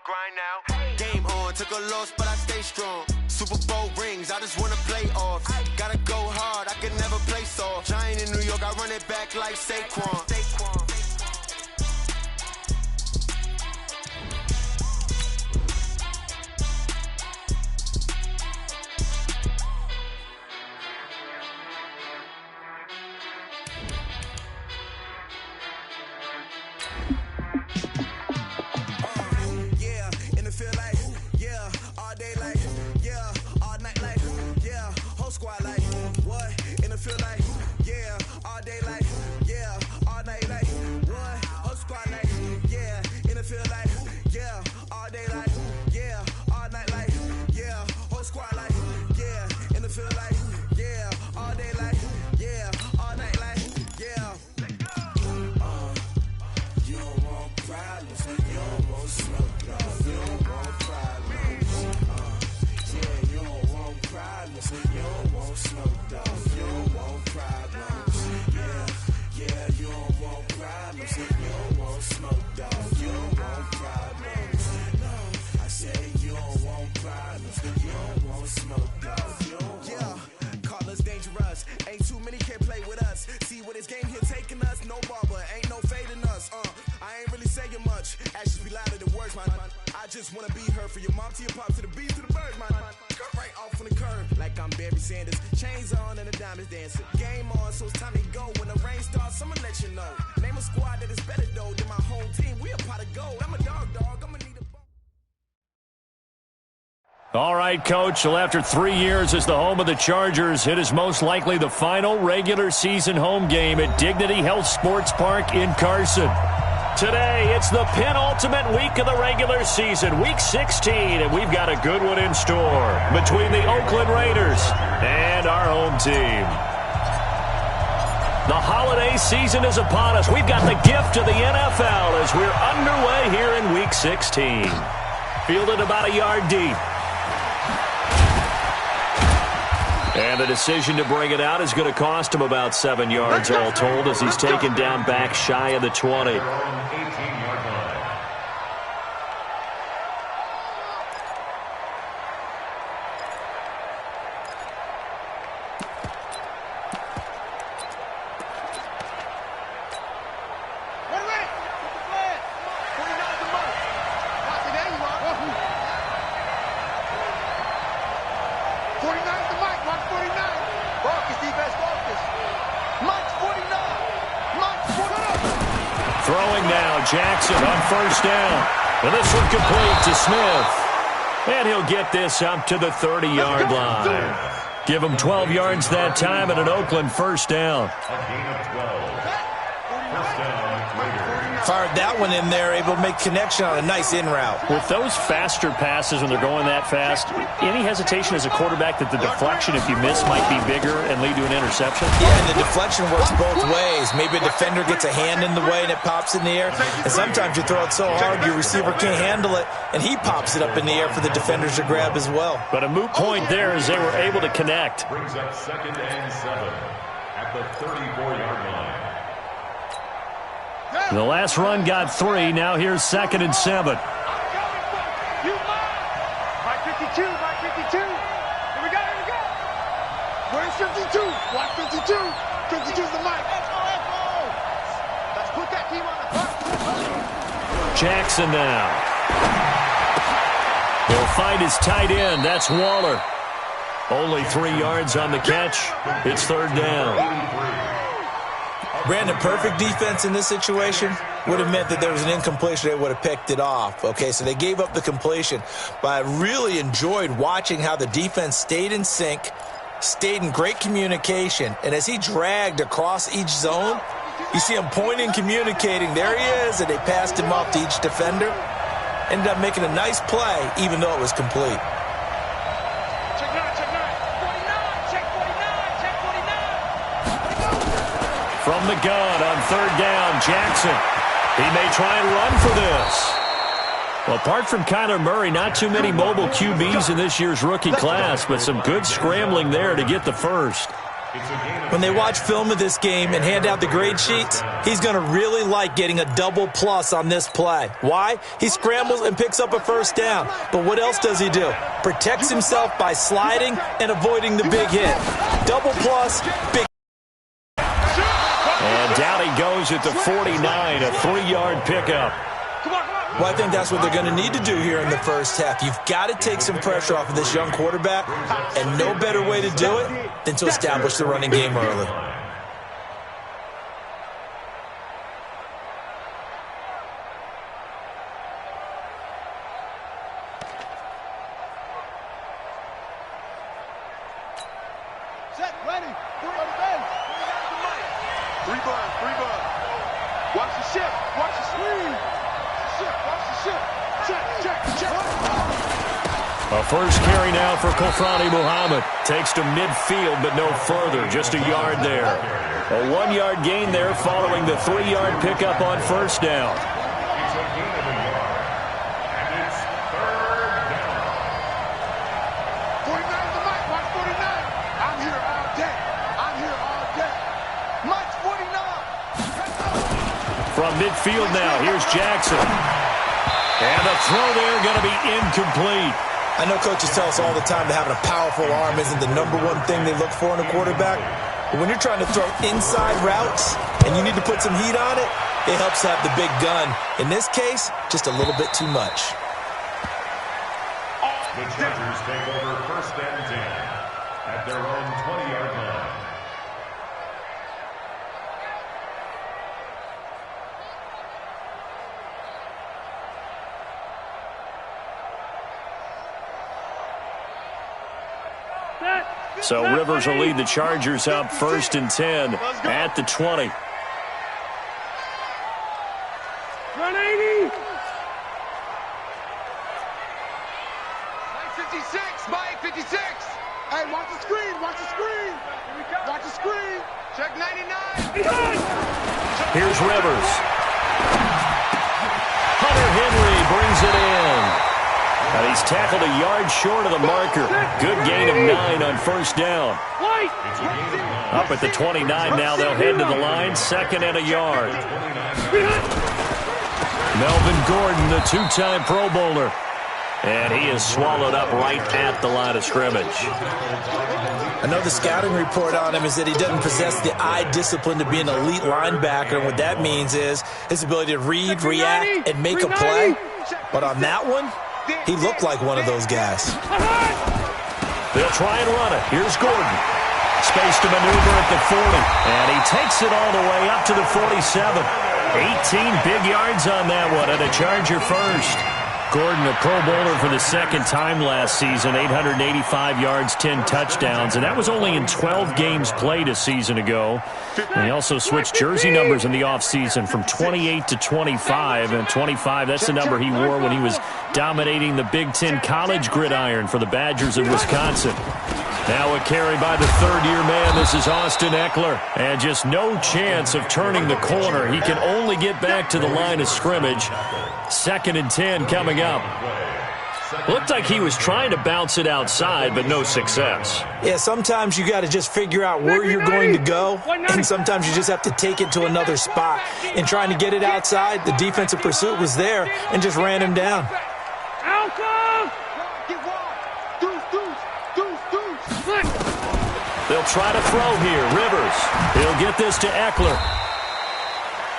grind now. Game on, took a loss, but I stay strong. Super Bowl rings, I just wanna play off. Gotta go hard, I can never play soft. Giant in New York, I run it back like Saquon. All right, Coach. Well, after 3 years as the home of the Chargers, it is most likely the final regular season home game at Dignity Health Sports Park in Carson. Today, it's the penultimate week of the regular season, Week 16, and we've got a good one in store between the Oakland Raiders and our home team. The holiday season is upon us. We've got the gift of the NFL as we're underway here in Week 16. Fielded about a yard deep. And the decision to bring it out is going to cost him about 7 yards all told as he's taken down back shy of the 20. Throwing now, Jackson on first down. And this one complete to Smith. And he'll get this up to the 30-yard line. Give him 12 yards that time and an Oakland first down. Fired that one in there, able to make connection on a nice in route. With those faster passes when they're going that fast, any hesitation as a quarterback that the deflection, if you miss, might be bigger and lead to an interception? Yeah, and the deflection works both ways. Maybe a defender gets a hand in the way and it pops in the air. And sometimes you throw it so hard your receiver can't handle it, and he pops it up in the air for the defenders to grab as well. But a moot point there as they were able to connect. Brings up 2nd and 7 at the 34-yard line. The last run got 3. Now here's 2nd and 7. You Mike 52, Mike 52. Here we go, here we go. Where's 52? Watch 52. 52's the Mike. Let's put that team on the clock. Jackson now. He'll find his tight end. That's Waller. Only 3 yards on the catch. It's 3rd down. Brandon, perfect defense in this situation would have meant that there was an incompletion. They would have picked it off. Okay, so they gave up the completion. But I really enjoyed watching how the defense stayed in sync, stayed in great communication. And as he dragged across each zone, you see him pointing, communicating. There he is, and they passed him off to each defender. Ended up making a nice play, even though it was complete. From the gun on 3rd down, Jackson. He may try and run for this. Well, apart from Kyler Murray, not too many mobile QBs in this year's rookie class, but some good scrambling there to get the first. When they watch film of this game and hand out the grade sheets, he's going to really like getting a double plus on this play. Why? He scrambles and picks up a first down. But what else does he do? Protects himself by sliding and avoiding the big hit. Double plus, big. And down he goes at the 49, a 3-yard pickup. Well, I think that's what they're going to need to do here in the first half. You've got to take some pressure off of this young quarterback, and no better way to do it than to establish the running game early. Set, ready, three bud. Watch the shift, watch the screen. Watch the shift. Check. A first carry now for Kofrani Muhammad. Takes to midfield, but no further. Just a yard there. A 1-yard gain there following the 3-yard pickup on first down. It's a gain of a yard. And it's third down. 49 to Mike, watch 49. I'm here all day. Mike's 49. From midfield now, here's Jackson. And the throw there going to be incomplete. I know coaches tell us all the time that having a powerful arm isn't the #1 thing they look for in a quarterback. But when you're trying to throw inside routes and you need to put some heat on it, it helps to have the big gun. In this case, just a little bit too much. The Chargers take over first and 10 at their own 20-yard line. So Rivers will lead the Chargers up first and 10 at the 20. Run 80. Mike 56, Mike 56. Hey, watch the screen. Watch the screen. Check 99. Here's Rivers. Hunter Henry brings it in. And he's tackled a yard short of the marker. Good gain of 9 on first down. Up at the 29 now, they'll head to the line, 2nd and a yard. Melvin Gordon, the 2-time Pro Bowler. And he is swallowed up right at the line of scrimmage. I know the scouting report on him is that he doesn't possess the eye discipline to be an elite linebacker. And what that means is his ability to read, react, and make a play. But on that one, he looked like one of those guys. They'll try and run it. Here's Gordon. Space to maneuver at the 40. And he takes it all the way up to the 47. 18 big yards on that one, and a Charger first. Gordon, a Pro Bowler for the 2nd time last season, 885 yards, 10 touchdowns, and that was only in 12 games played a season ago. And he also switched jersey numbers in the offseason from 28 to 25, and 25, that's the number he wore when he was dominating the Big Ten college gridiron for the Badgers of Wisconsin. Now a carry by the 3rd-year man. This is Austin Eckler. And just no chance of turning the corner. He can only get back to the line of scrimmage. 2nd and 10 coming up. Looked like he was trying to bounce it outside, but no success. Yeah, sometimes you got to just figure out where you're going to go, and sometimes you just have to take it to another spot. In trying to get it outside, the defensive pursuit was there and just ran him down. They'll try to throw here. Rivers. He'll get this to Eckler.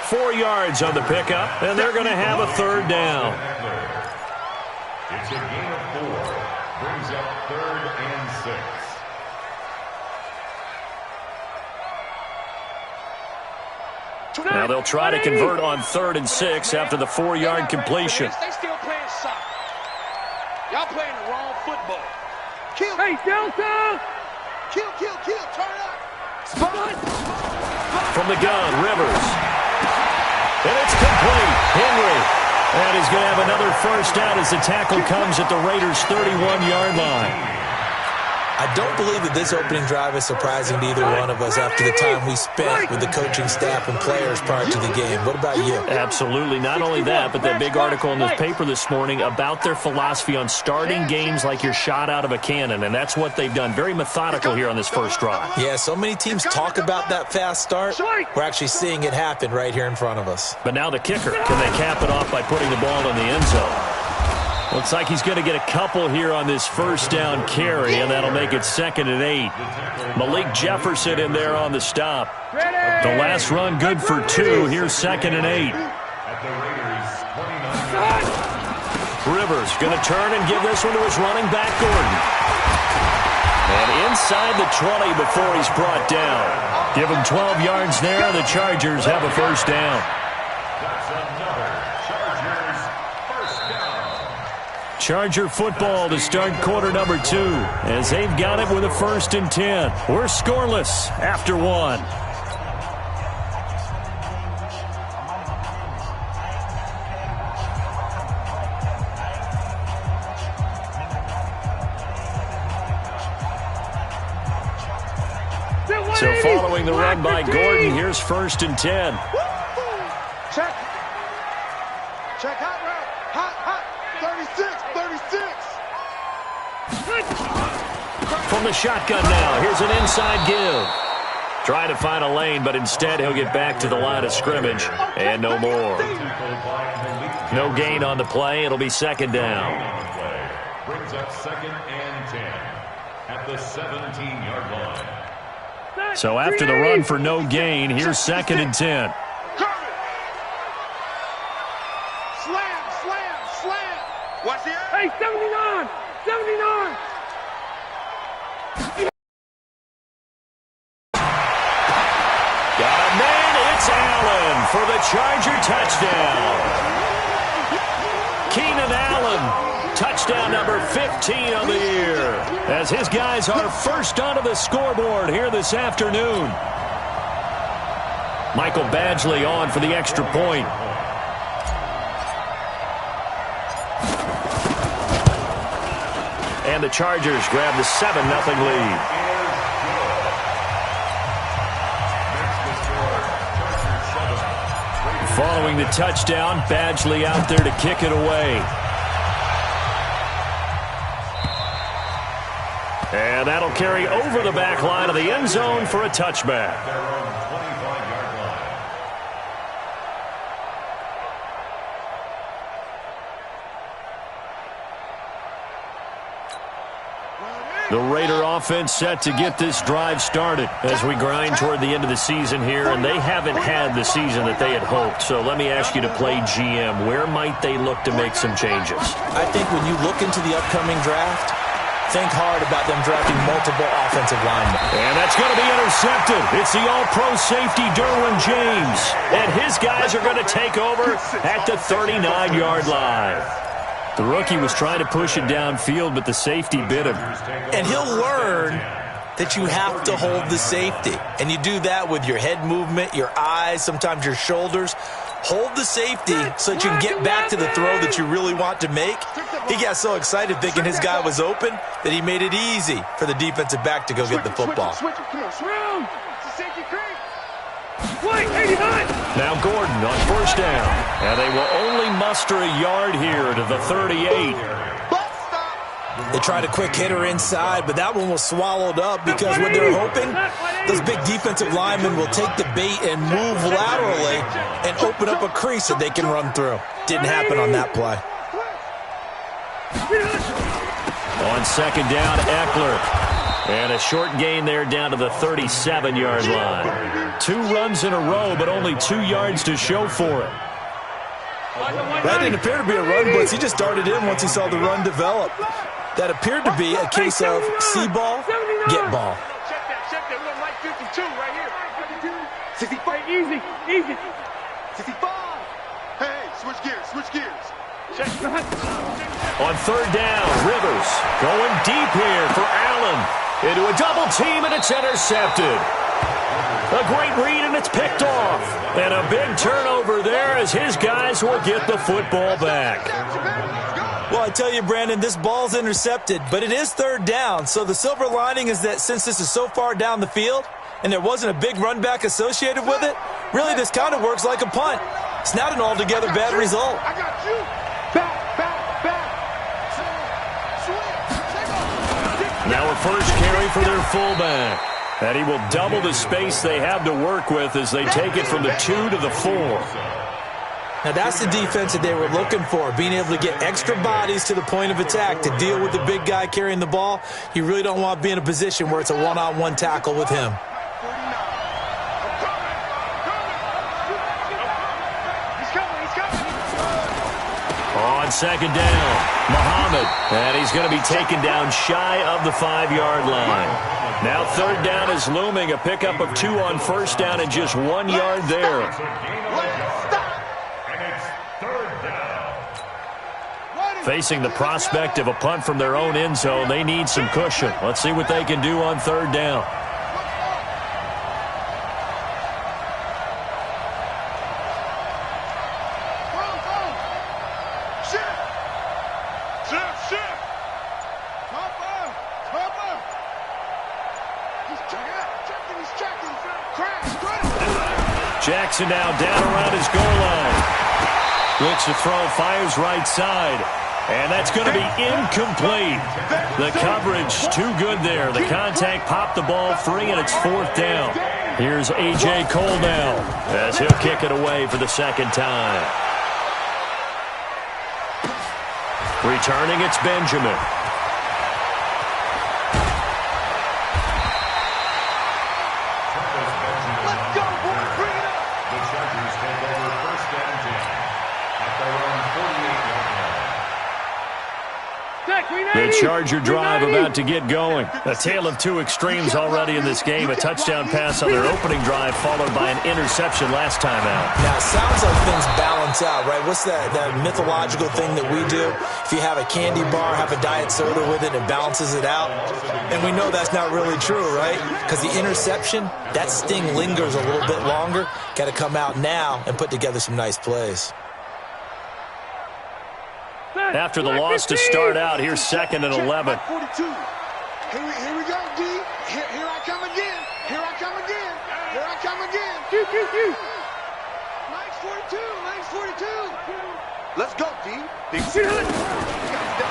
4 yards on the pickup, and they're going to have a 3rd down. It's a gain of 4. Brings up 3rd and 6. Now they'll try to convert on 3rd and 6 after the 4-yard completion. They still playing soccer. Y'all playing the wrong football. Kill. Hey, Delta! Kill, turn up. Spot. From the gun, Rivers. And it's complete. Henry. And he's going to have another first down as the tackle comes at the Raiders' 31-yard line. I don't believe that this opening drive is surprising to either one of us after the time we spent with the coaching staff and players prior to the game. What about you? Absolutely. Not only that, but that big article in the paper this morning about their philosophy on starting games like you're shot out of a cannon, and that's what they've done. Very methodical here on this first drive. Yeah, so many teams talk about that fast start. We're actually seeing it happen right here in front of us. But now the kicker. Can they cap it off by putting the ball in the end zone? Looks like he's going to get a couple here on this first down carry, and that'll make it 2nd and 8. Malik Jefferson in there on the stop. The last run good for 2. Here's 2nd and 8. Rivers going to turn and give this one to his running back, Gordon. And inside the 20 before he's brought down. Give him 12 yards there. The Chargers have a first down. Charger football to start quarter number 2 as they've got it with a 1st and 10. We're scoreless after 1. So following the run by Gordon, here's 1st and 10. Check. Check hot route. Hot. 36. From the shotgun now, here's an inside give. Trying to find a lane, but instead he'll get back to the line of scrimmage, and no more. No gain on the play. It'll be 2nd down. Brings up 2nd and 10 at the 17-yard line. So after the run for no gain, here's 2nd and 10. Slam. Watch the air. Hey, 79. Got a man. It's Allen for the Charger touchdown. Keenan Allen, touchdown number 15 on the year, as his guys are first onto the scoreboard here this afternoon. Michael Badgley on for the extra point. And the Chargers grab the 7-0 lead. Following the touchdown, Badgley out there to kick it away. And that'll carry over the back line of the end zone for a touchback. The Raider offense set to get this drive started as we grind toward the end of the season here, and they haven't had the season that they had hoped. So let me ask you to play GM. Where might they look to make some changes? I think when you look into the upcoming draft, think hard about them drafting multiple offensive linemen. And that's going to be intercepted. It's the all-pro safety, Derwin James. And his guys are going to take over at the 39-yard line. The rookie was trying to push it downfield, but the safety bit him. And he'll learn that you have to hold the safety. And you do that with your head movement, your eyes, sometimes your shoulders. Hold the safety so that you can get back to the throw that you really want to make. He got so excited thinking his guy was open that he made it easy for the defensive back to go get the football. Now Gordon on first down. And they will only muster a yard here to the 38. They tried a quick hitter inside, but that one was swallowed up because what they're hoping, those big defensive linemen will take the bait and move laterally and open up a crease that they can run through. Didn't happen on that play. On second down, Eckler. And a short gain there down to the 37-yard line. 2 runs in a row, but only 2 yards to show for it. That didn't appear to be a run blitz. He just darted in once he saw the run develop. That appered to be a case of see ball, get ball. Check that. We got light 52 right here. 65. Easy. 65. Hey, switch gears. Check. On third down, Rivers going deep here for Allen. Into a double team, and it's intercepted. A great read, and it's picked off. And a big turnover there as his guys will get the football back. Well, I tell you, Brandon, this ball's intercepted, but it is third down. So the silver lining is that since this is so far down the field and there wasn't a big run back associated with it, really this kind of works like a punt. It's not an altogether bad result. I got you. Back. Now a first carry for their fullback. And he will double the space they have to work with as they take it from the 2 to the 4. Now, that's the defense that they were looking for, being able to get extra bodies to the point of attack to deal with the big guy carrying the ball. You really don't want to be in a position where it's a one-on-one tackle with him. On second down, Muhammad. And he's going to be taken down shy of the 5-yard line. Now third down is looming, a pickup of 2 on first down and just 1 yard there. Facing the prospect of a punt from their own end zone, they need some cushion. Let's see what they can do on third down. Jackson now down around his goal line. Looks to throw, fires right side. And that's going to be incomplete. The coverage too good there. The contact popped the ball free, and it's fourth down. Here's A.J. Cole now as he'll kick it away for the second time. Returning, it's Benjamin. The Charger drive about to get going. A tale of two extremes already in this game. A touchdown pass on their opening drive followed by an interception last time out. Now, it sounds like things balance out, right? What's that mythological thing that we do? If you have a candy bar, have a diet soda with it, it balances it out. And we know that's not really true, right? Because the interception, that sting lingers a little bit longer. Got to come out now and put together some nice plays. After the loss to start out, here's second and 11. 42. Here we go, D. Here I come again. Here I come again. Here I come again. Nice 42. Nice 42. Let's go, D.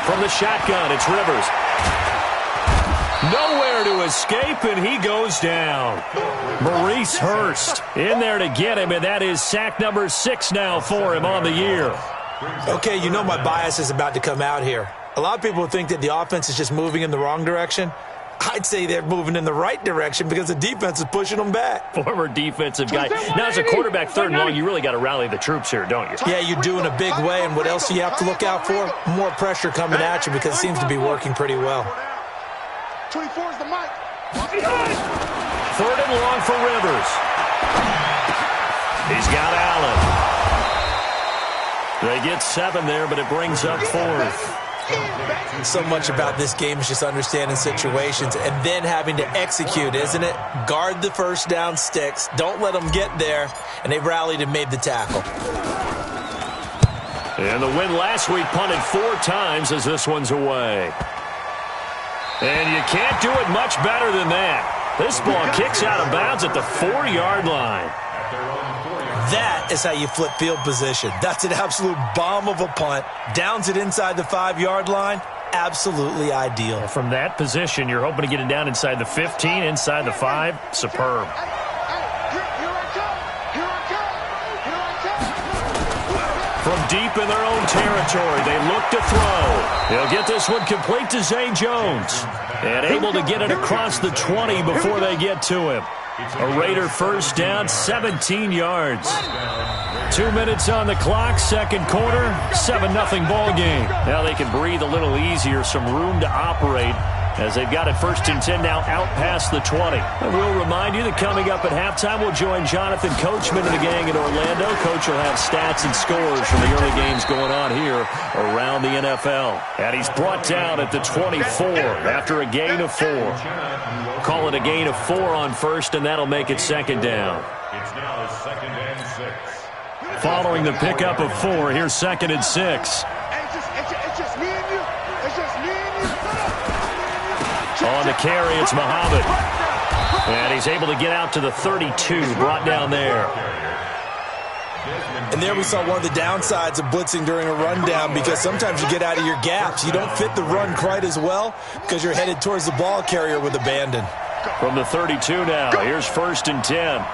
From the shotgun, it's Rivers. Nowhere to escape, and he goes down. Maurice Hurst in there to get him, and that is sack number 6 now for him on the year. Okay, you know my bias is about to come out here. A lot of people think that the offense is just moving in the wrong direction. I'd say they're moving in the right direction because the defense is pushing them back. Former defensive guy. Now, as a quarterback, third and long, you really got to rally the troops here, don't you? Yeah, you do in a big way, and what else do you have to look out for? More pressure coming at you because it seems to be working pretty well. 24 is the mic. Third and long for Rivers. He's got Allen. They get 7 there, but it brings up 4th. So much about this game is just understanding situations and then having to execute, isn't it? Guard the first down sticks. Don't let them get there. And they rallied and made the tackle. And the win last week punted 4 times as this one's away. And you can't do it much better than that. This ball kicks out of bounds at the 4-yard line. That is how you flip field position. That's an absolute bomb of a punt. Downs it inside the 5-yard line. Absolutely ideal. From that position, you're hoping to get it down inside the 15, inside the 5. Superb. From deep in their own territory, they look to throw. They'll get this one complete to Zay Jones. And able to get it across the 20 before they get to him. A Raider first down, 17 yards. 2 minutes on the clock, second quarter, 7-0 ball game. Now they can breathe a little easier, some room to operate as they've got it first and 10 now out past the 20. And we'll remind you that coming up at halftime, we'll join Jonathan Coachman and the gang in Orlando. Coach will have stats and scores from the early games going on here around the NFL. And he's brought down at the 24 after a gain of 4. Call it a gain of 4 on first, and that'll make it second down. It's now second and 6. Following the pickup of 4, here's second and 6. It's just me On the carry, it's Muhammad. And he's able to get out to the 32, brought down there. And there we saw one of the downsides of blitzing during a rundown, because sometimes you get out of your gaps. You don't fit the run quite as well because you're headed towards the ball carrier with abandon. From the 32 now, here's 1st and 10.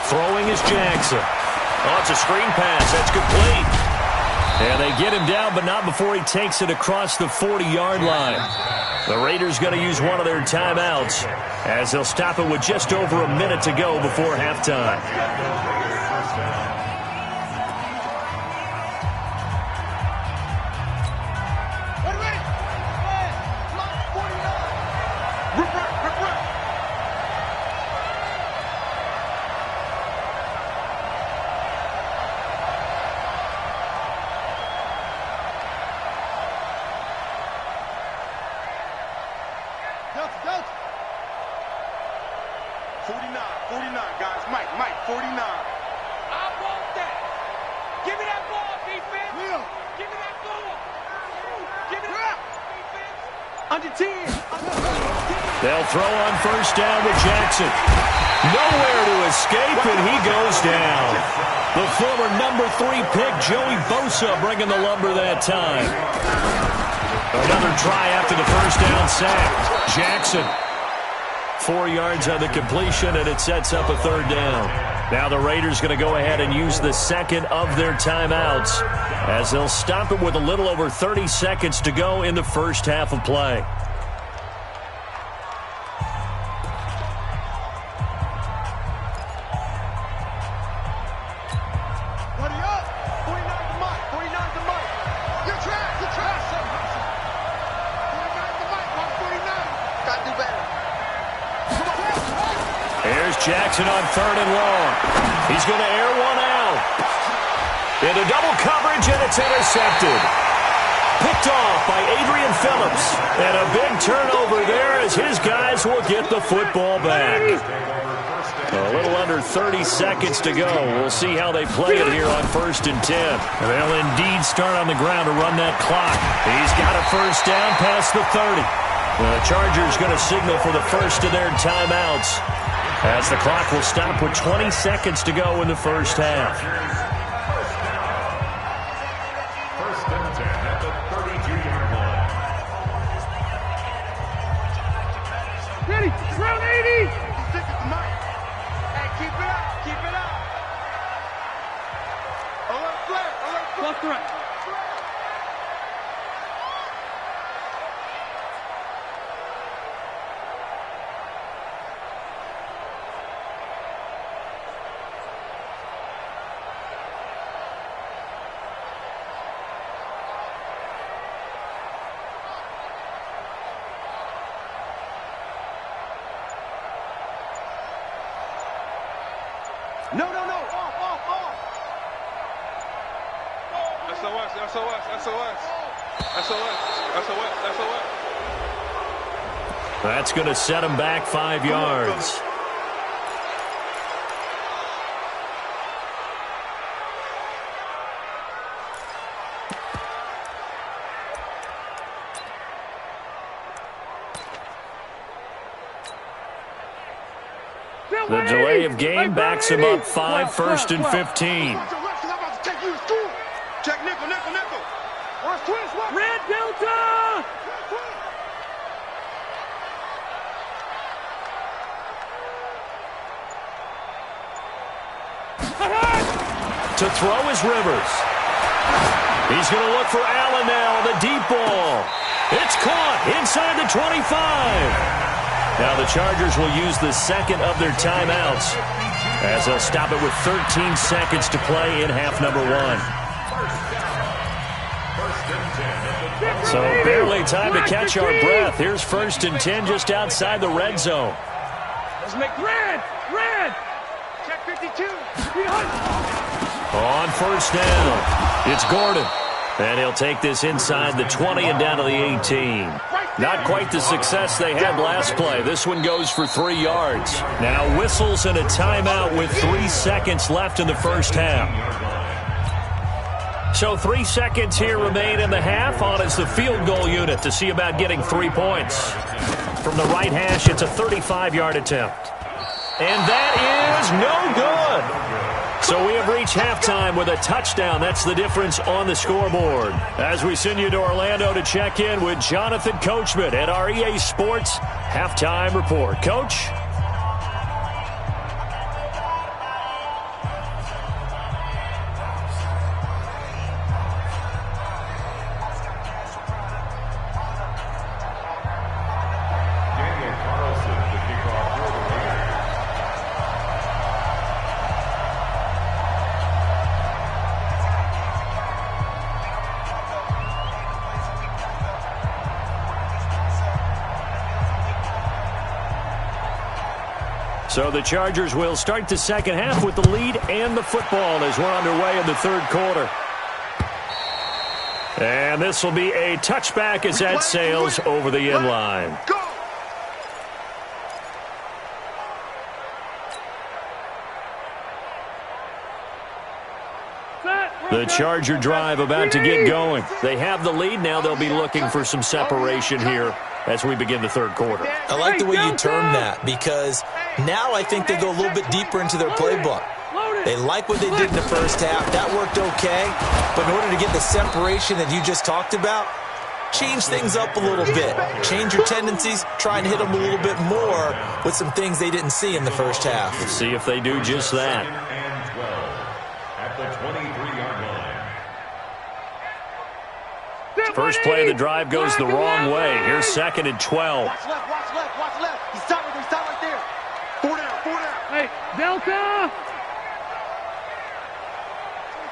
Throwing is Jackson. Oh, it's a screen pass. That's complete. And they get him down, but not before he takes it across the 40-yard line. The Raiders going to use one of their timeouts as they'll stop it with just over a minute to go before halftime. They'll throw on 1st down with Jackson. Nowhere to escape, and he goes down. The former number 3 pick, Joey Bosa, bringing the lumber that time. Another try after the 1st down sack. Jackson, 4 yards on the completion, and it sets up a 3rd down. Now the Raiders going to go ahead and use the second of their timeouts as they'll stop it with a little over 30 seconds to go in the first half of play. Jackson on 3rd and long. He's going to air one out. Into double coverage, and it's intercepted. Picked off by Adrian Phillips. And a big turnover there as his guys will get the football back. A little under 30 seconds to go. We'll see how they play it here on 1st and 10. They'll indeed start on the ground to run that clock. He's got a 1st down past the 30. The Chargers going to signal for the first of their timeouts, as the clock will stop with 20 seconds to go in the first half. 1st and 10 at the 32-yard line. Ready, round 80. Stick it to Mike. Hey, keep it up, keep it up. Alert flare, alert flare. Left, right. No, off. SOS. That's going to set him back 5 yards. The delay of game backs him up 5, 1st and 15. Check nickel. Where's twins? Red Delta! To throw is Rivers. He's going to look for Allen now on the deep ball. It's caught inside the 25. Now the Chargers will use the second of their timeouts as they'll stop it with 13 seconds to play in half number 1. So barely time to catch our breath. Here's 1st and 10 just outside the red zone. Let's make red. Check 52. On 1st down, it's Gordon. And he'll take this inside the 20 and down to the 18. Not quite the success they had last play. This one goes for 3 yards. Now whistles and a timeout with 3 seconds left in the first half. So 3 seconds here remain in the half. On is the field goal unit to see about getting 3 points. From the right hash, it's a 35-yard attempt. And that is no good. So we have reached halftime with a touchdown. That's the difference on the scoreboard. As we send you to Orlando to check in with Jonathan Coachman at our EA Sports Halftime Report. Coach? So the Chargers will start the second half with the lead and the football as we're underway in the third quarter. And this will be a touchback as that sails over the end line. The Charger drive about to get going. They have the lead. Now they'll be looking for some separation here as we begin the third quarter. I like the way you term that because now I think they go a little bit deeper into their playbook. They like what they did in the first half. That worked okay. But in order to get the separation that you just talked about, change things up a little bit. Change your tendencies. Try and hit them a little bit more with some things they didn't see in the first half. Let's see if they do just that. And 12 at the 23-yard line. First play of the drive goes the wrong way. Here's second and 12. Watch left, watch left, watch left. He's stopped right there. 4 down, 4 down. Hey, Delta!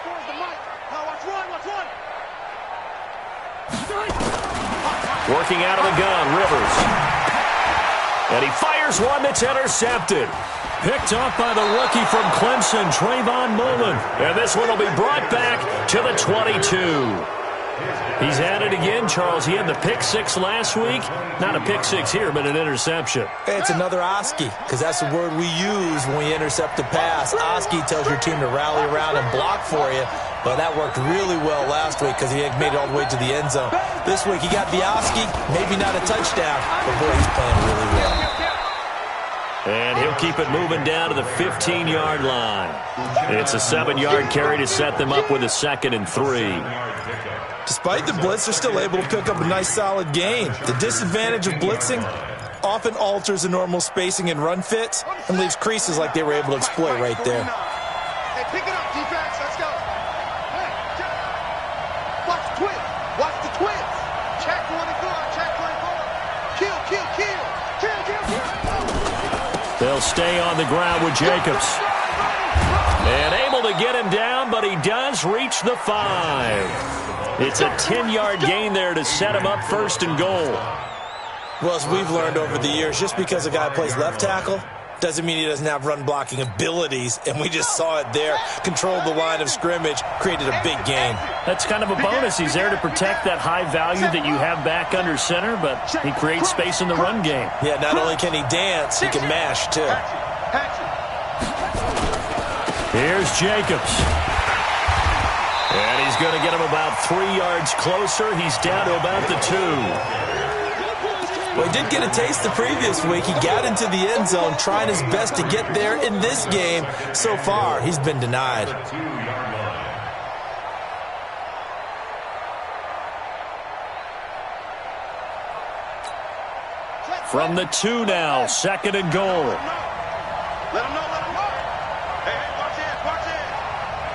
Towards the mic. Now watch one, watch one. Working out of the gun, Rivers. And he fires one that's intercepted. Picked off by the rookie from Clemson, Trayvon Mullen. And this one will be brought back to the 22. He's at it again, Charles. He had the pick six last week. Not a pick six here, but an interception. It's another Oski, because that's the word we use when we intercept a pass. Oski tells your team to rally around and block for you. But that worked really well last week because he had made it all the way to the end zone. This week he got the Oski, maybe not a touchdown, but boy, he's playing really well. And he'll keep it moving down to the 15-yard line. It's a 7-yard carry to set them up with a 2nd and 3. Despite the blitz, they're still able to pick up a nice, solid gain. The disadvantage of blitzing often alters the normal spacing and run fits and leaves creases like they were able to exploit right there. Hey, pick it up, defense. Let's go. Hey, watch the twins. Watch the twins. Check 24. Check 24. Kill, kill, kill. Kill, kill, kill. They'll stay on the ground with Jacobs. And able to get him down, but he does reach the 5. It's a 10-yard gain there to set him up 1st and goal. Well, as we've learned over the years, just because a guy plays left tackle doesn't mean he doesn't have run-blocking abilities, and we just saw it there. Controlled the line of scrimmage, created a big gain. That's kind of a bonus. He's there to protect that high value that you have back under center, but he creates space in the run game. Yeah, not only can he dance, he can mash, too. Here's Jacobs. And he's going to get him about 3 yards closer. He's down to about the 2. Well, he did get a taste the previous week. He got into the end zone, trying his best to get there in this game. So far, he's been denied. From the 2 now, 2nd and goal. Let him know, let him know. Hey, hey, watch in, watch in.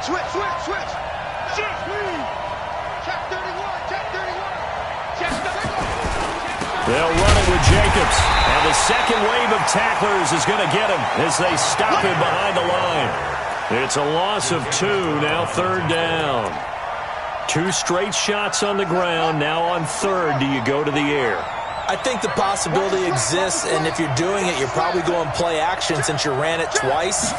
Switch, switch, switch. Check 31, check 31. Check 31. They'll run it with Jacobs. And the second wave of tacklers is going to get him as they stop him behind the line. It's a loss of 2, now 3rd down. 2 straight shots on the ground. Now on 3rd, do you go to the air? I think the possibility exists, and if you're doing it, you're probably going play action since you ran it twice.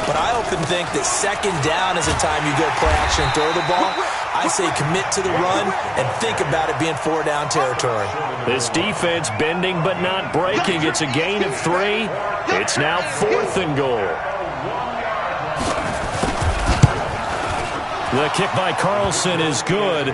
But I often think that 2nd down is the time you go play action and throw the ball. I say commit to the run and think about it being 4 down territory. This defense bending but not breaking. It's a gain of 3. It's now 4th and goal. The kick by Carlson is good.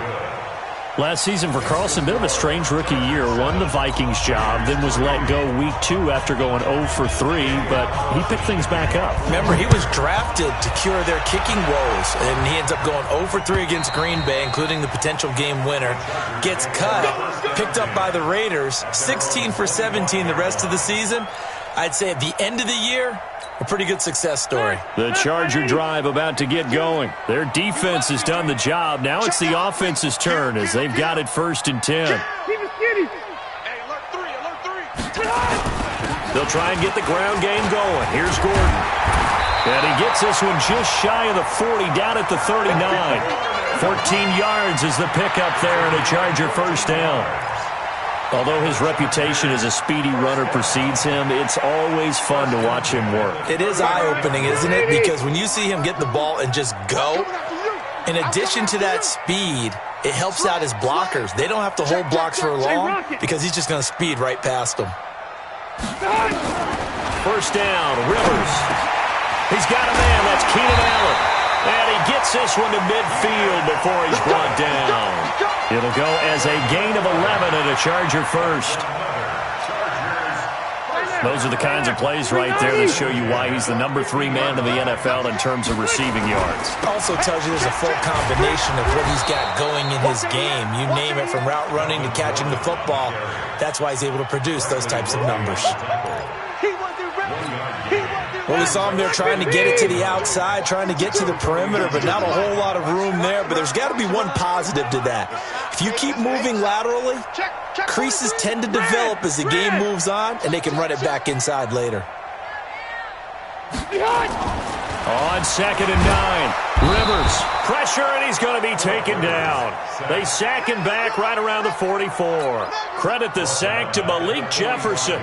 Last season for Carlson, bit of a strange rookie year. Won the Vikings job, then was let go week 2 after going 0 for 3, but he picked things back up. Remember, he was drafted to cure their kicking woes, and he ends up going 0 for 3 against Green Bay, including the potential game winner. Gets cut, picked up by the Raiders, 16 for 17 the rest of the season. I'd say at the end of the year, a pretty good success story. The Charger drive about to get going. Their defense has done the job. Now it's the offense's turn as they've got it 1st and 10. They'll try and get the ground game going. Here's Gordon. And he gets this one just shy of the 40, down at the 39. 14 yards is the pickup there and a Charger 1st down. Although his reputation as a speedy runner precedes him, it's always fun to watch him work. It is eye-opening, isn't it? Because when you see him get the ball and just go, in addition to that speed, it helps out his blockers. They don't have to hold blocks for long because he's just going to speed right past them. 1st down, Rivers. He's got a man. That's Keenan Allen. And he gets this one to midfield before he's brought down. It'll go as a gain of 11 and a Charger 1st. Those are the kinds of plays right there that show you why he's the number 3 man in the NFL in terms of receiving yards. Also tells you there's a full combination of what he's got going in his game. You name it, from route running to catching the football. That's why he's able to produce those types of numbers. Well, we saw him there trying to get it to the outside, trying to get to the perimeter, but not a whole lot of room there. But there's got to be one positive to that. If you keep moving laterally, creases tend to develop as the game moves on, and they can run it back inside later. On 2nd and 9, Rivers, pressure, and he's going to be taken down. They sack him back right around the 44. Credit the sack to Malik Jefferson.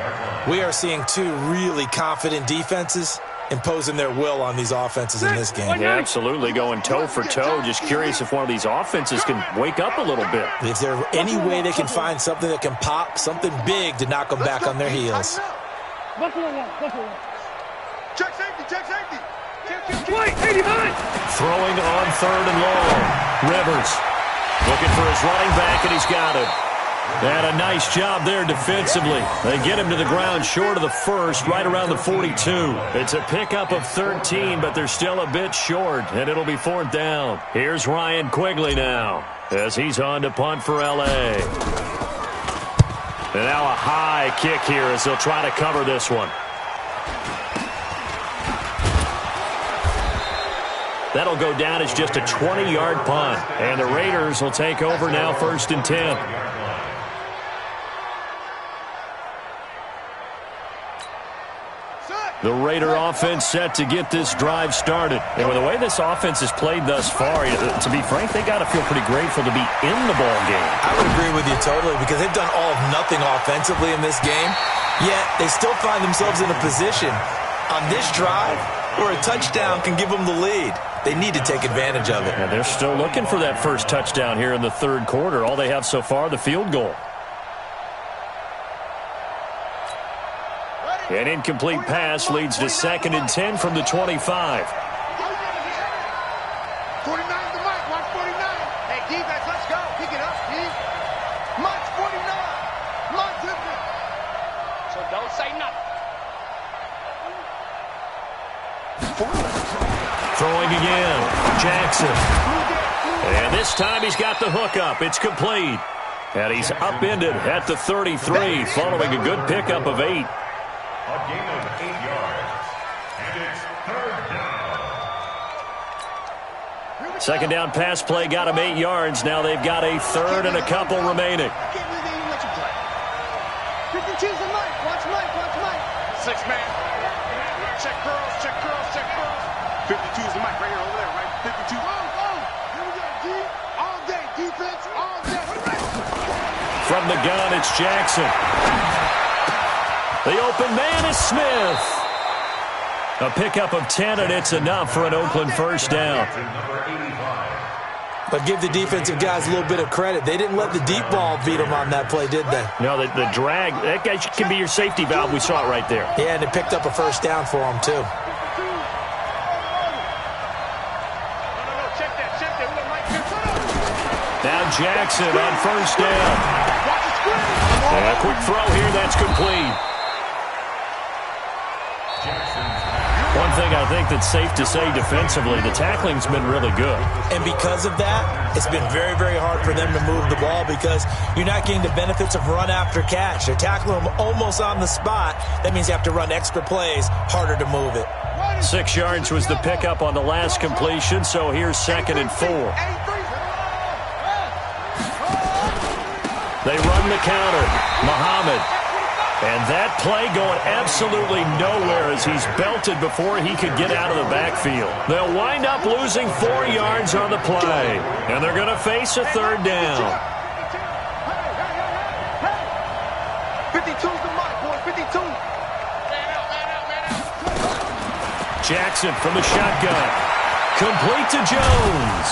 We are seeing 2 really confident defenses imposing their will on these offenses in this game. Yeah, absolutely, going toe for toe. Just curious if one of these offenses can wake up a little bit. Is there any way they can find something that can pop, something big to knock them back on their heels? Check safety, check safety. Throwing on 3rd and long. Rivers looking for his running back, and he's got it. And a nice job there defensively. They get him to the ground short of the 1st, right around the 42. It's a pickup of 13, but they're still a bit short, and it'll be 4th down. Here's Ryan Quigley now as he's on to punt for L.A. And now a high kick here as they'll try to cover this one. That'll go down as just a 20-yard punt. And the Raiders will take over now 1st and 10. The Raider offense set to get this drive started. And with the way this offense has played thus far, to be frank, they got to feel pretty grateful to be in the ball game. I would agree with you totally, because they've done all of nothing offensively in this game, yet they still find themselves in a position on this drive where a touchdown can give them the lead. They need to take advantage of it. And they're still looking for that first touchdown here in the 3rd quarter. All they have so far, the field goal. An incomplete pass leads to 2nd and 10 from the 25. 49 the mic, watch 49. Hey, defense, let's go. Pick it up, Steve. Mike's 49. Mike's lifting. So don't say nothing. Throwing again. Jackson. And this time he's got the hook up. It's complete. And he's upended at the 33 following a good pickup of 8. A gain of 8 yards. And it's 3rd down. 2nd down pass play got him 8 yards. Now they've got a 3rd and a couple remaining. I can't believe they even let you play. 52's the mic. Watch Mike, watch Mike. 6 man. Check girls, check girls, check girls. 52's the mic right here, over there, right? 52. Oh, here we go, D. All day, defense, all day. From the gun, it's Jackson. The open man is Smith. A pickup of 10, and it's enough for an Oakland 1st down. But give the defensive guys a little bit of credit. They didn't let the deep ball beat them on that play, did they? No, the drag, that guy can be your safety valve. We saw it right there. Yeah, and they picked up a 1st down for them, too. No, check that. Now Jackson on first down. And a quick throw here, that's complete. One thing I think that's safe to say defensively, the tackling's been really good. And because of that, it's been very, very hard for them to move the ball because you're not getting the benefits of run after catch. They're tackling them almost on the spot. That means you have to run extra plays, harder to move it. 6 yards was the pickup on the last completion, so here's 2nd and 4. They run the counter. Muhammad. And that play going absolutely nowhere as he's belted before he could get out of the backfield. They'll wind up losing 4 yards on the play. And they're going to face a 3rd down. 52's the mark, boys. 52. Jackson from the shotgun. Complete to Jones.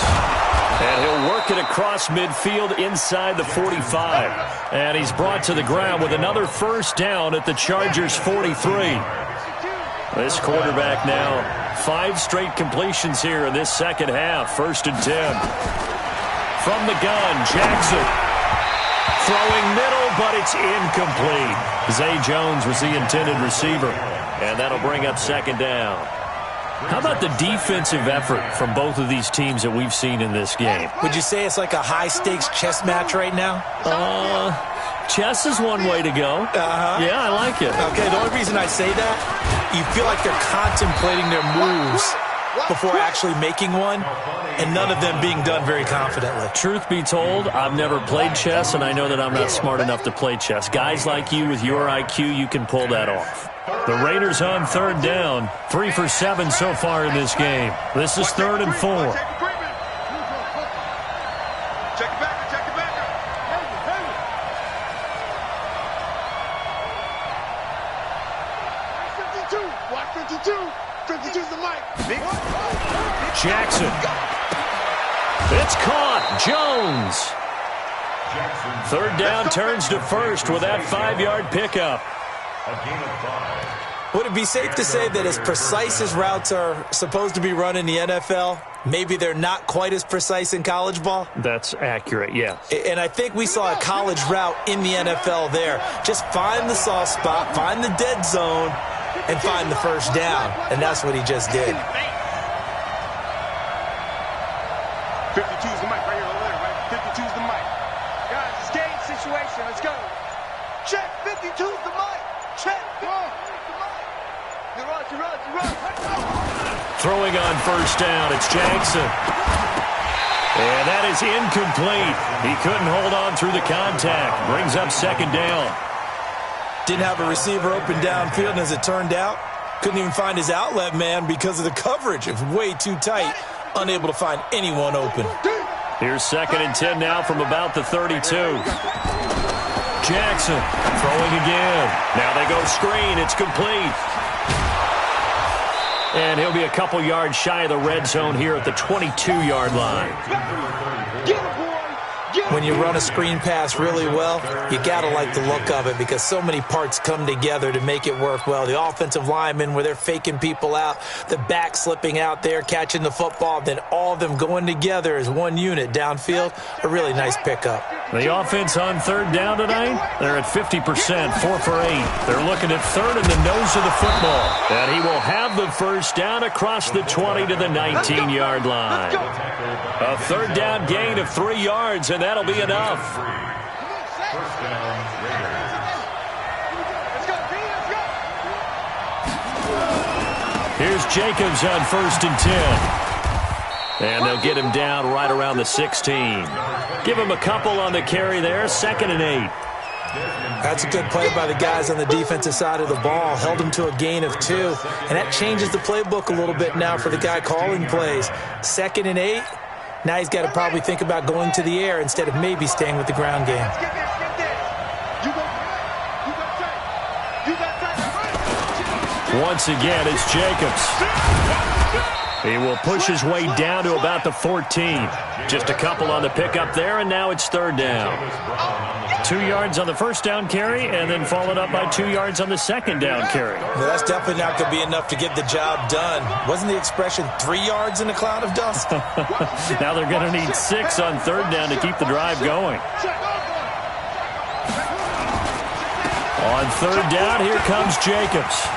And he'll work it across midfield inside the 45. And he's brought to the ground with another first down at the Chargers' 43. This quarterback now 5 straight completions here in this second half. 1st and 10. From the gun, Jackson. Throwing middle, but it's incomplete. Zay Jones was the intended receiver. And that'll bring up 2nd down. How about the defensive effort from both of these teams that we've seen in this game? Would you say it's like a high-stakes chess match right now? Chess is one way to go. Yeah, I like it. Okay, the only reason I say that, you feel like they're contemplating their moves before actually making one, and none of them being done very confidently. Truth be told, I've never played chess, and I know that I'm not smart enough to play chess. Guys like you with your IQ, you can pull that off. The Raiders on 3rd down. 3 for 7 so far in this game. This is 3rd and 4. Check it back. Check it back. 52. Watch 52. 52's the mic. Jackson. It's caught. Jones. 3rd down turns to 1st with that 5-yard pickup. A gain of 5. Would it be safe to say that as precise as routes are supposed to be run in the NFL, maybe they're not quite as precise in college ball? That's accurate, yeah. And I think we saw a college route in the NFL there. Just find the soft spot, find the dead zone, and find the first down. And that's what he just did. 52's the mic right here on the letter, right? 52's the mic. Guys, it's game situation. Let's go. Check. 52's the mic. Check. You're right. Throwing on first down, it's Jackson. And that is incomplete. He couldn't hold on through the contact. Brings up 2nd down. Didn't have a receiver open downfield, and as it turned out, couldn't even find his outlet man because of the coverage. It was way too tight. Unable to find anyone open. Here's 2nd and 10 now from about the 32. Jackson throwing again. Now they go screen. It's complete. And he'll be a couple yards shy of the red zone here at the 22-yard line. When you run a screen pass really well, you got to like the look of it because so many parts come together to make it work well. The offensive linemen, where they're faking people out, the back slipping out there, catching the football, then all of them going together as one unit downfield. A really nice pickup. The offense on 3rd down tonight, they're at 50%, 4 for 8. They're looking at 3rd in the nose of the football. And he will have the first down across the 20 to the 19-yard line. A 3rd down gain of 3 yards, and that'll be enough. First down, Raiders. Here's Jacobs on 1st and 10. And they'll get him down right around the 16. Give him a couple on the carry there. 2nd and 8. That's a good play by the guys on the defensive side of the ball. Held him to a gain of 2. And that changes the playbook a little bit now for the guy calling plays. 2nd and 8. Now he's got to probably think about going to the air instead of maybe staying with the ground game. Once again, it's Jacobs. He will push his way down to about the 14. Just a couple on the pickup there, and now it's 3rd down. 2 yards on the first down carry and then followed up by 2 yards on the second down carry. Well, that's definitely not going to be enough to get the job done. Wasn't the expression 3 yards in a cloud of dust? Now they're going to need 6 on third down to keep the drive going. On third down, here comes Jacobs.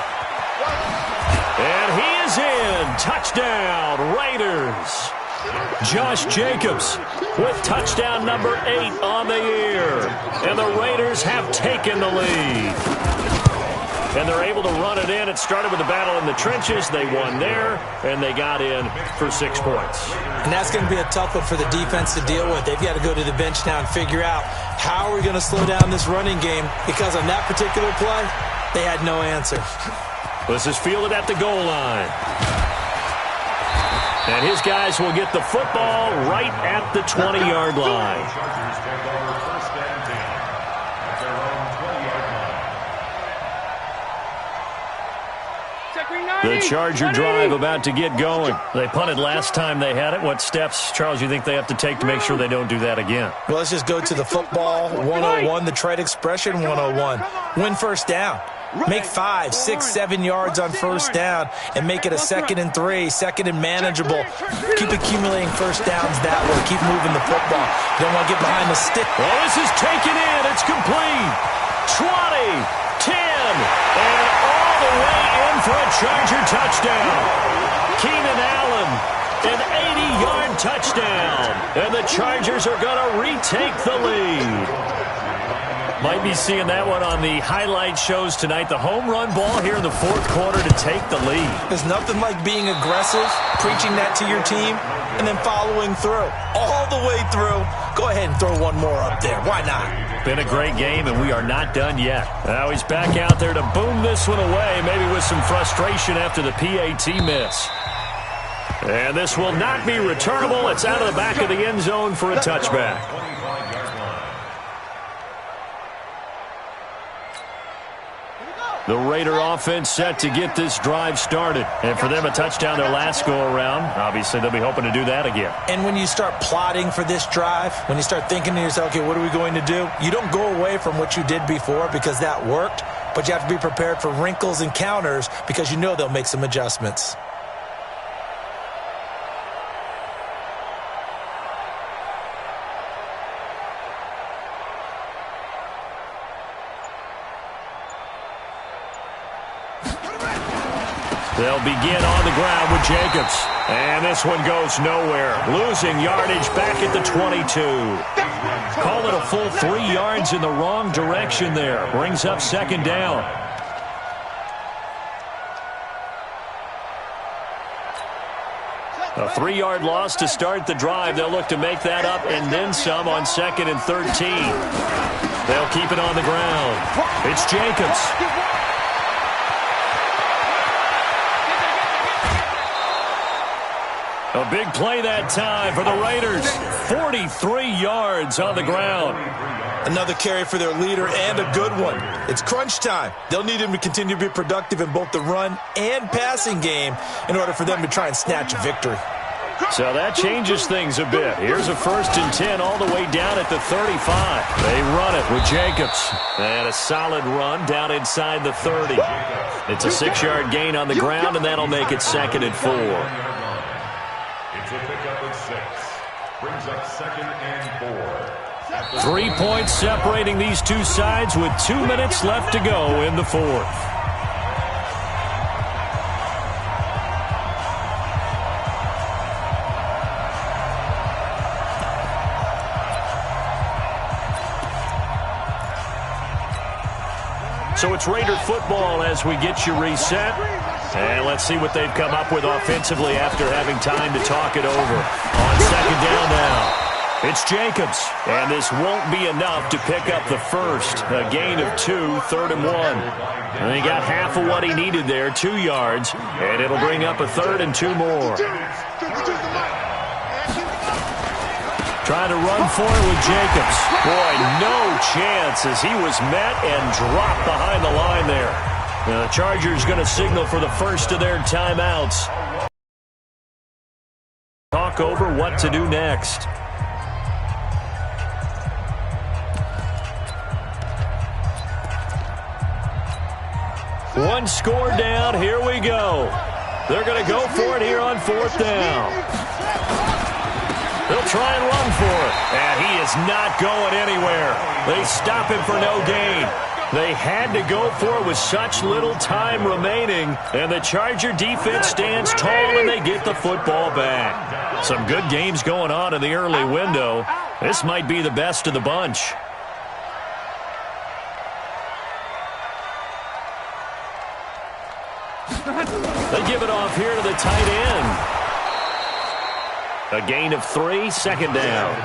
And he is in. Touchdown, Raiders. Josh Jacobs with touchdown number 8 on the year. And the Raiders have taken the lead. And they're able to run it in. It started with a battle in the trenches. They won there, and they got in for 6 points. And that's going to be a tough one for the defense to deal with. They've got to go to the bench now and figure out how are we going to slow down this running game, because on that particular play, they had no answer. This is fielded at the goal line. And his guys will get the football right at the 20-yard line. The Charger drive about to get going. They punted last time they had it. What steps, Charles, you think they have to take to make sure they don't do that again? Well, let's just go to the football 101, the trite expression 101. Win first down. Make 5, 6, 7 yards on first down and make it a 2nd and 3, 2nd and manageable. Keep accumulating first downs that way. Keep moving the football. You don't want to get behind the stick. Well, this is taken in. It's complete. 20, 10, and all the way in for a Charger touchdown. Keenan Allen, an 80-yard touchdown. And the Chargers are going to retake the lead. Might be seeing that one on the highlight shows tonight. The home run ball here in the fourth quarter to take the lead. There's nothing like being aggressive, preaching that to your team, and then following through. All the way through. Go ahead and throw one more up there. Why not? Been a great game, and we are not done yet. Now he's back out there to boom this one away, maybe with some frustration after the PAT miss. And this will not be returnable. It's out of the back of the end zone for a touchback. The Raider offense set to get this drive started. And for them, a touchdown their last go-around. Obviously, they'll be hoping to do that again. And when you start plotting for this drive, when you start thinking to yourself, okay, what are we going to do? You don't go away from what you did before because that worked, but you have to be prepared for wrinkles and counters because you know they'll make some adjustments. They'll begin on the ground with Jacobs. And this one goes nowhere. Losing yardage back at the 22. Call it a full 3 yards in the wrong direction there. Brings up second down. A 3-yard loss to start the drive. They'll look to make that up and then some on 2nd and 13. They'll keep it on the ground. It's Jacobs. A big play that time for the Raiders. 43 yards on the ground. Another carry for their leader and a good one. It's crunch time. They'll need him to continue to be productive in both the run and passing game in order for them to try and snatch a victory. So that changes things a bit. Here's a 1st and 10 all the way down at the 35. They run it with Jacobs. And a solid run down inside the 30. It's a 6-yard gain on the ground, and that'll make it 2nd and 4. It's a pickup at 6. Brings up 2nd and 4. 3 points separating these two sides with 2 minutes left to go in the fourth. So it's Raider football as we get you reset. And let's see what they've come up with offensively after having time to talk it over. On second down now, it's Jacobs. And this won't be enough to pick up the first. A gain of 2, 3rd and 1. And he got half of what he needed there, 2 yards. And it'll bring up a 3rd and 2 more. Trying to run for it with Jacobs. Boy, no chance as he was met and dropped behind the line there. Now, the Chargers going to signal for the first of their timeouts. Talk over what to do next. One score down. Here we go. They're going to go for it here on 4th down. They'll try and run for it. And he is not going anywhere. They stop him for no gain. They had to go for it with such little time remaining. And the Charger defense stands tall and they get the football back. Some good games going on in the early window. This might be the best of the bunch. They give it off here to the tight end. A gain of 3, 2nd down.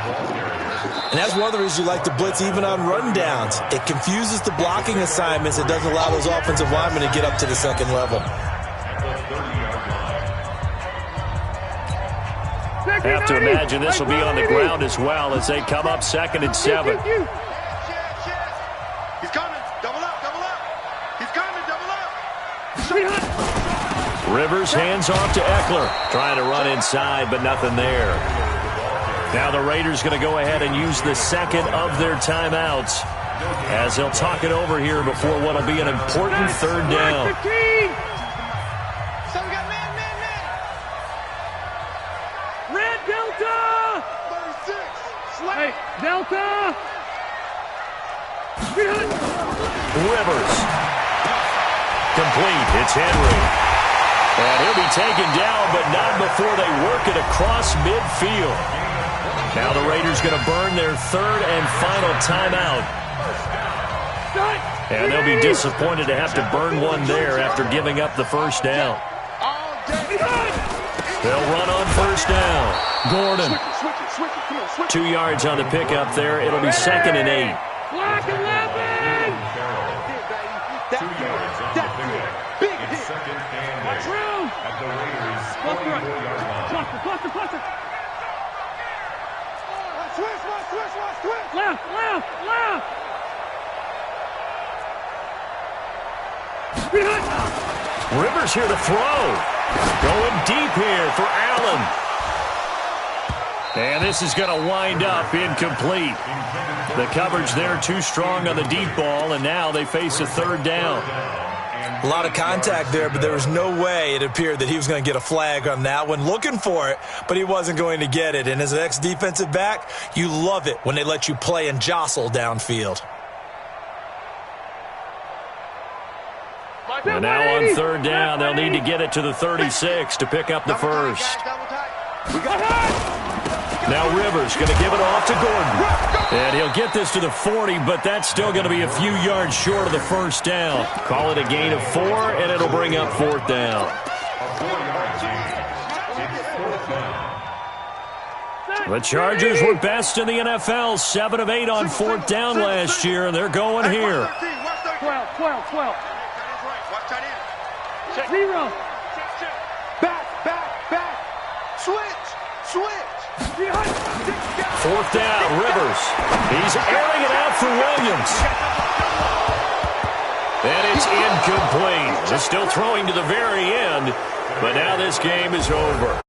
And that's one of the reasons you like to blitz even on rundowns. It confuses the blocking assignments. It doesn't allow those offensive linemen to get up to the 2nd level. Have to imagine this will be on the ground as well as they come up 2nd and 7. He's coming. Double up, double up. He's coming, double up. Rivers hands off to Eckler. Trying to run inside, but nothing there. Now the Raiders going to go ahead and use the 2nd of their timeouts as they'll talk it over here before what will be an important 3rd down. So we got man. Red Delta! 36. Hey, Delta! Rivers. Complete. It's Henry. And he'll be taken down, but not before they work it across midfield. Now the Raiders going to burn their 3rd and final timeout. And they'll be disappointed to have to burn one there after giving up the 1st down. They'll run on 1st down. Gordon. 2 yards on the pickup there. It'll be 2nd and 8. Black 11! 2 yards on the pickup. It's 2nd and 8. At the Raiders' 44-yard line. Cluster. Switch. Left! Rivers here to throw. Going deep here for Allen. And this is going to wind up incomplete. The coverage there too strong on the deep ball, and now they face a 3rd down. A lot of contact there, but there was no way it appeared that he was going to get a flag on that one. Looking for it, but he wasn't going to get it. And as an ex-defensive back, you love it when they let you play and jostle downfield. And now on 3rd down, they'll need to get it to the 36 to pick up the 1st. Now Rivers going to give it off to Gordon. And he'll get this to the 40, but that's still going to be a few yards short of the 1st down. Call it a gain of 4, and it'll bring up 4th down. The Chargers were best in the NFL, 7 of 8 on 4th down last year, and they're going here. 12. 0. Back. Switch. 4th down, Rivers. He's airing it out for Williams. And it's incomplete. They're still throwing to the very end, but now this game is over.